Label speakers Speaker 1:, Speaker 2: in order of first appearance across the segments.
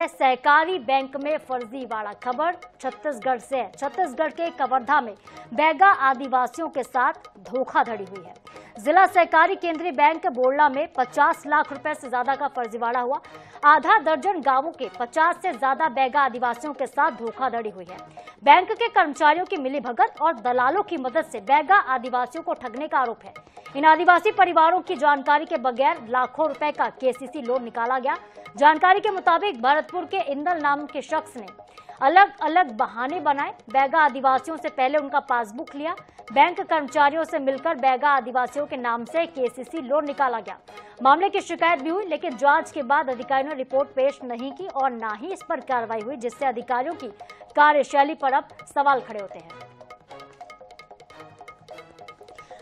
Speaker 1: सहकारी बैंक में फर्जीवाड़ा। खबर छत्तीसगढ़ से है। छत्तीसगढ़ के कवर्धा में बैगा आदिवासियों के साथ धोखाधड़ी हुई है। जिला सहकारी केंद्रीय बैंक बोरला में 50 लाख रुपए से ज्यादा का फर्जीवाड़ा हुआ। आधा दर्जन गांवों के 50 से ज्यादा बैगा आदिवासियों के साथ धोखाधड़ी हुई है। बैंक के कर्मचारियों की मिलीभगत और दलालों की मदद से बैगा आदिवासियों को ठगने का आरोप है। इन आदिवासी परिवारों की जानकारी के बगैर लाखों रुपए का केसीसी लोन निकाला गया। जानकारी के मुताबिक भरतपुर के इंदल नाम के शख्स ने अलग अलग बहाने बनाए। बैगा आदिवासियों से पहले उनका पासबुक लिया। बैंक कर्मचारियों से मिलकर बैगा आदिवासियों के नाम से केसीसी लोन निकाला गया। मामले की शिकायत भी हुई, लेकिन जांच के बाद अधिकारियों ने रिपोर्ट पेश नहीं की और ना ही इस पर कार्रवाई हुई, जिससे अधिकारियों की कार्यशैली पर अब सवाल खड़े होते हैं।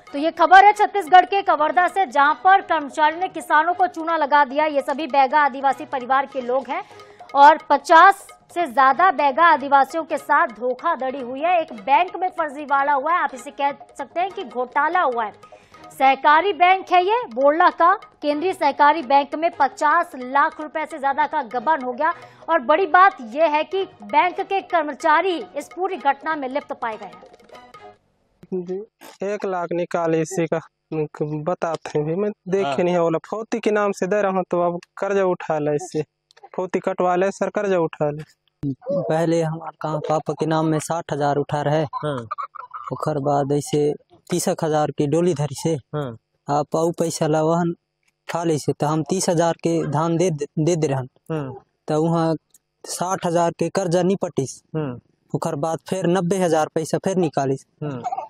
Speaker 1: तो ये खबर है छत्तीसगढ़ के कवर्धा से, जहां पर कर्मचारियों ने किसानों को चूना लगा दिया। ये सभी बैगा आदिवासी परिवार के लोग हैं और 50 से ज्यादा बैगा आदिवासियों के साथ धोखाधड़ी हुई है। एक बैंक में फर्जीवाड़ा हुआ है, आप इसे कह सकते हैं कि घोटाला हुआ है। सहकारी बैंक है ये बोरला का। केंद्रीय सहकारी बैंक में 50 लाख रुपए से ज्यादा का गबन हो गया। और बड़ी बात यह है कि बैंक के कर्मचारी इस पूरी घटना में लिप्त पाए गए हैं।
Speaker 2: 1 लाख निकाले इसी का बताते हैं। मैं देखे नहीं है, बोला फौती के नाम से दे रहा हूँ, तो अब कर्जा उठा ले, इससे फौती कटवा ले सर, कर्जा उठा ले।
Speaker 3: पहले हमारे कहाँ पापा के नाम में 60,000 उठा रहे। ओकर बाद ऐसे 30,000 की डोली धरी से आप आऊ पैसा लवाहन खा ले से, तो हम 30,000 के धान दे दे रहन, तो वहाँ 60,000 के कर्जा नहीं पटिस। ओकर बाद फिर 90,000 पैसा फिर निकालिस।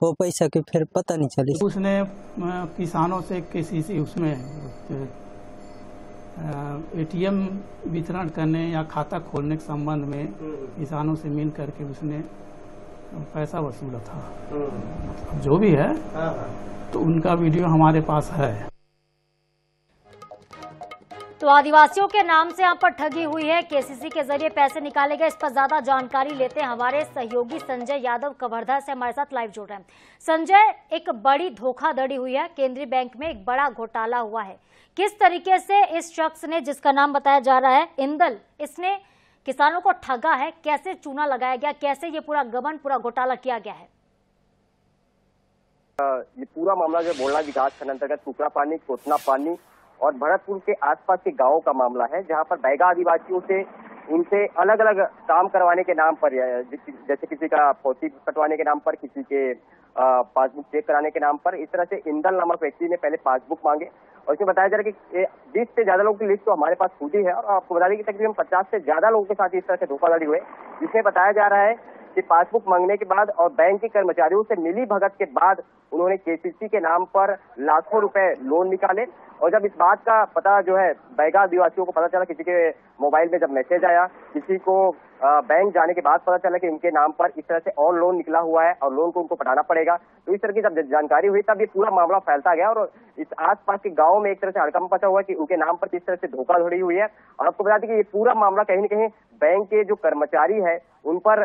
Speaker 3: वो पैसा के फिर पता नहीं चली।
Speaker 4: उसने किसानों से केसीसी उसमें एटीएम वितरण करने या खाता खोलने के संबंध में किसानों से मिल करके उसने पैसा वसूला था। जो भी है, तो उनका वीडियो हमारे पास है।
Speaker 1: तो आदिवासियों के नाम से यहाँ पर ठगी हुई है, केसीसी के जरिए पैसे निकाले गए। इस पर ज्यादा जानकारी लेते हैं हमारे सहयोगी संजय यादव कवर्धा से हमारे साथ लाइव जुड़ रहे हैं। संजय, एक बड़ी धोखाधड़ी हुई है केंद्रीय बैंक में, एक बड़ा घोटाला हुआ है। किस तरीके से इस शख्स ने, जिसका नाम बताया जा रहा है इंदल, इसने किसानों को ठगा है? कैसे चूना लगाया गया, कैसे ये पूरा गबन, पूरा घोटाला किया गया है?
Speaker 5: ये पूरा मामला जो बोरला विकास खंड अंतर्गत कुकरा पानी, कोतना पानी और भरतपुर के आसपास के गांवों का मामला है, जहां पर बैगा आदिवासियों से उनसे अलग अलग काम करवाने के नाम पर, जैसे किसी का पोती कटवाने के नाम पर, किसी के पासबुक चेक कराने के नाम पर, इस तरह से इंदल नामक व्यक्ति ने पहले पासबुक मांगे। और इसमें बताया जा रहा है कि 20 से ज्यादा लोगों की लिस्ट तो हमारे पास खुद ही है। और आपको बता दें कि तकरीबन 50 से ज्यादा लोगों के साथ इस तरह से धोखाधड़ी हुए, जिसमें बताया जा रहा है कि पासबुक मांगने के बाद और बैंक के कर्मचारियों से मिली भगत के बाद उन्होंने केसीसी के नाम पर लाखों रुपए लोन निकाले। और जब इस बात का पता जो है बैगा आदिवासियों को पता चला, किसी के मोबाइल में जब मैसेज आया, किसी को बैंक जाने के बाद पता चला कि इनके नाम पर इस तरह से और लोन निकला हुआ है और लोन को उनको पटाना पड़ेगा, तो इस तरह की जब जानकारी हुई तब ये पूरा मामला फैलता गया। और इस आसपास के गांव में एक तरह से हड़कंप मचा हुआ कि उनके नाम पर किस तरह से धोखाधड़ी हुई है। और आपको बता दें कि ये पूरा मामला कहीं न कहीं बैंक के जो कर्मचारी है उन पर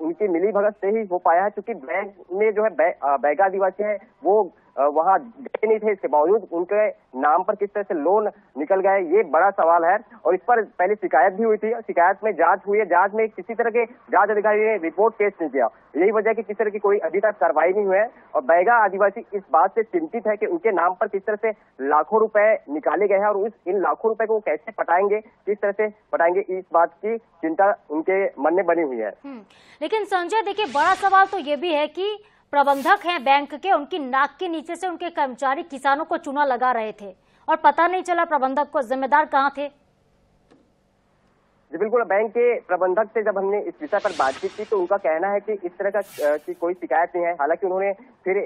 Speaker 5: उनकी मिली भगत से ही हो पाया है, क्योंकि बैंक में जो है बैगा आदिवासी है वो वहां गए नहीं थे, इसके बावजूद उनके नाम पर किस तरह से लोन निकल गए, ये बड़ा सवाल है। और इस पर पहले शिकायत भी हुई थी, शिकायत में जांच हुई है, जांच में किसी तरह के जांच अधिकारी ने रिपोर्ट पेश नहीं किया। यही वजह है कि किस तरह की कोई अभी तक कार्रवाई नहीं हुई है। और बैगा आदिवासी इस बात से चिंतित है कि उनके नाम पर किस तरह से लाखों रुपए निकाले गए हैं और इन लाखों रुपए को वो कैसे पटाएंगे, किस तरह से पटाएंगे, इस बात की चिंता उनके मन में बनी हुई है।
Speaker 1: लेकिन संजय देखिए, बड़ा सवाल तो ये भी है कि प्रबंधक हैं बैंक के, उनकी नाक के नीचे से उनके कर्मचारी किसानों को चूना लगा रहे थे और पता नहीं चला प्रबंधक को। जिम्मेदार कहां थे?
Speaker 5: जी बिल्कुल, बैंक के प्रबंधक से जब हमने इस विषय पर बातचीत की तो उनका कहना है कि इस तरह का की कोई शिकायत नहीं है। हालांकि उन्होंने फिर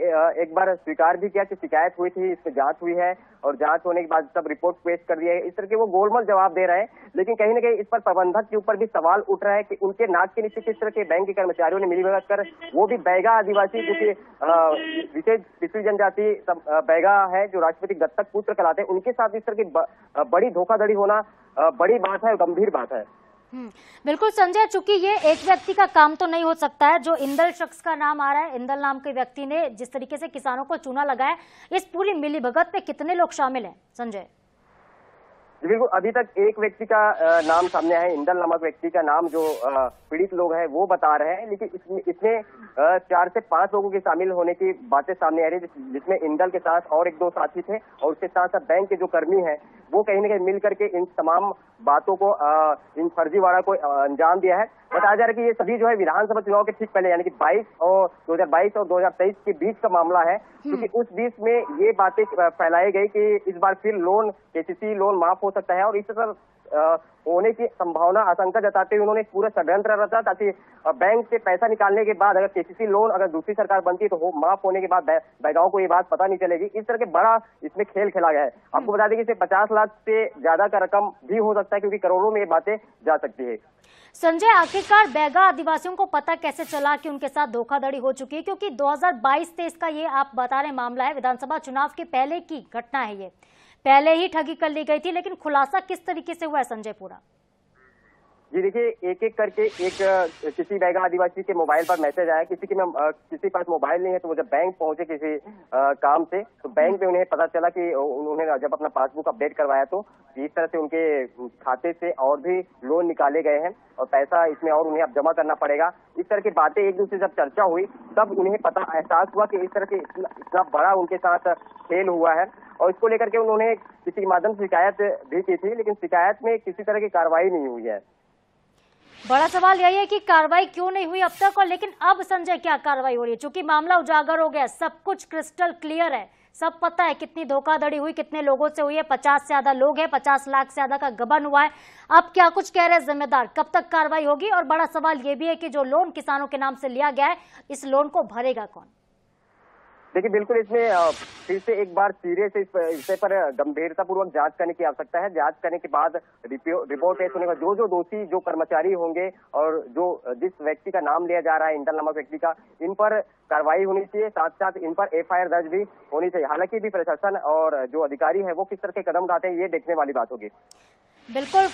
Speaker 5: एक बार स्वीकार भी किया कि शिकायत हुई थी, इसमें जांच हुई है और जांच होने के बाद सब रिपोर्ट पेश कर दिया है। इस तरह के वो गोलमोल जवाब दे रहे हैं, लेकिन कहीं ना कहीं इस पर प्रबंधक के ऊपर भी सवाल उठ रहा है कि उनके नाक के नीचे किस तरह के बैंक के कर्मचारियों ने मिलीभगत कर, वो भी बैगा आदिवासी, जो कि विशेष पिछड़ी जनजाति बैगा है, जो राष्ट्रपति दत्तक पुत्र कहलाते हैं, उनके साथ इस तरह की बड़ी धोखाधड़ी होना बड़ी बात है, गंभीर बात है।
Speaker 1: बिल्कुल संजय, चूंकि ये एक व्यक्ति का काम तो नहीं हो सकता है, जो इंदल शख्स का नाम आ रहा है, इंदल नाम के व्यक्ति ने जिस तरीके से किसानों को चूना लगाया, इस पूरी मिलीभगत में कितने लोग शामिल हैं संजय?
Speaker 5: बिल्कुल, अभी तक एक व्यक्ति का नाम सामने आया है, इंदल नामक व्यक्ति का नाम जो पीड़ित लोग हैं वो बता रहे हैं, लेकिन इसमें 4 से 5 लोगों के शामिल होने की बातें सामने आ रही है, जिसमें इंदल के साथ और 1-2 साथी थे और उसके साथ साथ बैंक के जो कर्मी हैं वो कहीं न कहीं मिल करके इन तमाम बातों को इन फर्जीवाड़ा को अंजाम दिया है। बताया जा रहा है कि ये सभी जो है विधानसभा चुनाव के ठीक पहले यानी कि 2022 और 2023 के बीच का मामला है, क्योंकि उस बीच में ये बातें फैलाई गई कि इस बार फिर केसीसी लोन माफ हो सकता है और इस तरह होने की संभावना आशंका जताते हुए उन्होंने पूरा षड्यंत्र रचा ताकि बैंक से पैसा निकालने के बाद अगर केसीसी लोन अगर दूसरी सरकार बनती तो माफ होने के बाद बैगाओं को ये बात पता नहीं चलेगी। इस तरह के बड़ा इसमें खेल खेला गया है। आपको बता दें कि इसे 50 लाख से ज्यादा का रकम भी हो सकता है, क्योंकि करोड़ों में ये बातें जा सकती है।
Speaker 1: संजय, आखिरकार बैगा आदिवासियों को पता कैसे चला कि उनके साथ धोखाधड़ी हो चुकी है? क्योंकि 2022-23 का ये आप बता रहे मामला है, विधानसभा चुनाव के पहले की घटना है, ये पहले ही ठगी कर ली गई थी, लेकिन खुलासा किस तरीके से हुआ है संजय पूरा?
Speaker 5: जी देखिए, एक एक करके किसी बैगा आदिवासी के मोबाइल पर मैसेज आया, किसी पास मोबाइल नहीं है, तो वो जब बैंक पहुंचे किसी काम से, तो बैंक में उन्हें पता चला कि उन्होंने जब अपना पासबुक अपडेट करवाया तो इस तरह से उनके खाते से और भी लोन निकाले गए हैं और पैसा इसमें और उन्हें अब जमा करना पड़ेगा। इस तरह की बातें एक दूसरे से जब चर्चा हुई तब उन्हें एहसास हुआ कि इस तरह से इतना बड़ा उनके साथ खेल हुआ है और इसको लेकर के उन्होंने किसी के माध्यम से शिकायत भी की थी, लेकिन शिकायत में किसी तरह की कार्रवाई नहीं हुई है।
Speaker 1: बड़ा सवाल यही है कि कार्रवाई क्यों नहीं हुई अब तक, और लेकिन अब संजय क्या कार्रवाई हो रही है? चूंकि मामला उजागर हो गया, सब कुछ क्रिस्टल क्लियर है, सब पता है कितनी धोखाधड़ी हुई, कितने लोगों से हुई है, 50 से ज्यादा लोग हैं, 50 लाख से ज्यादा का गबन हुआ है। अब क्या कुछ कह रहे हैं जिम्मेदार, कब तक कार्रवाई होगी? और बड़ा सवाल ये भी है कि जो लोन किसानों के नाम से लिया गया है, इस लोन को भरेगा कौन?
Speaker 5: देखिए, बिल्कुल इसमें फिर से एक बार सीरियस इस विषय पर गंभीरतापूर्वक जांच करने की आवश्यकता है। जांच करने के बाद रिपोर्ट पेश होने का जो दोषी जो कर्मचारी होंगे और जिस व्यक्ति का नाम लिया जा रहा है इंदल नामक व्यक्ति का, इन पर कार्रवाई होनी चाहिए, साथ साथ इन पर FIR दर्ज भी होनी चाहिए। हालांकि भी प्रशासन और जो अधिकारी है वो किस तरह के कदम उठाते हैं ये देखने वाली बात होगी।
Speaker 1: बिल्कुल,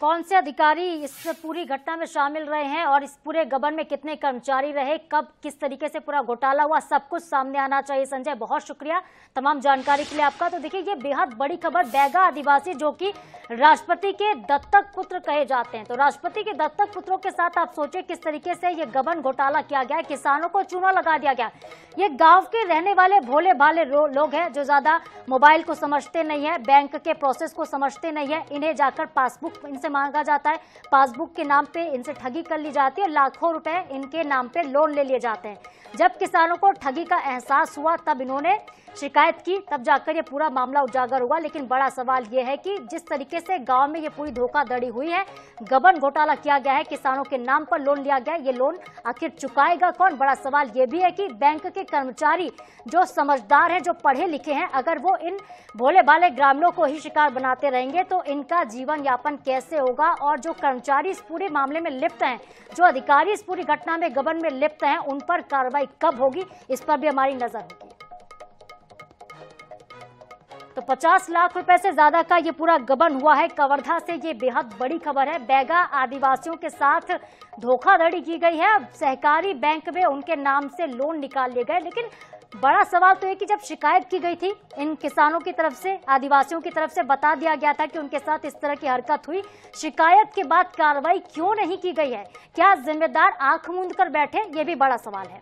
Speaker 1: कौन से अधिकारी इस पूरी घटना में शामिल रहे हैं और इस पूरे गबन में कितने कर्मचारी रहे, कब किस तरीके से पूरा घोटाला हुआ, सब कुछ सामने आना चाहिए। संजय, बहुत शुक्रिया तमाम जानकारी के लिए आपका। तो देखिए, ये बेहद बड़ी खबर, बैगा आदिवासी जो कि राष्ट्रपति के दत्तक पुत्र कहे जाते हैं, तो राष्ट्रपति के दत्तक पुत्रों के साथ आप सोचिए किस तरीके से ये गबन घोटाला किया गया है, किसानों को चूना लगा दिया गया। ये गांव के रहने वाले भोले भाले लोग हैं जो ज्यादा मोबाइल को समझते नहीं है, बैंक के प्रोसेस को समझते नहीं है, इन्हें जाकर पासबुक इनसे मांगा जाता है, पासबुक के नाम पे इनसे ठगी कर ली जाती है, लाखों रुपए इनके नाम पे लोन ले लिए जाते हैं। जब किसानों को ठगी का एहसास हुआ तब इन्होंने शिकायत की, तब जाकर ये पूरा मामला उजागर हुआ। लेकिन बड़ा सवाल ये है कि जिस तरीके से गांव में ये पूरी धोखाधड़ी हुई है, गबन घोटाला किया गया है, किसानों के नाम पर लोन लिया गया, ये लोन आखिर चुकाएगा कौन? बड़ा सवाल ये भी है कि बैंक के कर्मचारी जो समझदार हैं, जो पढ़े लिखे हैं, अगर वो इन भोले भाले ग्रामीणों को ही शिकार बनाते रहेंगे तो इनका जीवन यापन कैसे होगा? और जो कर्मचारी इस पूरे मामले में लिप्त हैं, जो अधिकारी इस पूरी घटना में गबन में लिप्त हैं, उन पर कार्रवाई कब होगी, इस पर भी हमारी नजर होगी। तो 50 लाख रुपए से ज्यादा का ये पूरा गबन हुआ है कवर्धा से। ये बेहद बड़ी खबर है। बैगा आदिवासियों के साथ धोखाधड़ी की गई है। सहकारी बैंक में उनके नाम से लोन निकाल लिए गए। लेकिन बड़ा सवाल तो ये कि जब शिकायत की गई थी इन किसानों की तरफ से, आदिवासियों की तरफ से बता दिया गया था कि उनके साथ इस तरह की हरकत हुई, शिकायत के बाद कार्रवाई क्यों नहीं की गई है? क्या जिम्मेदार आंख मूंद कर बैठे? ये भी बड़ा सवाल है।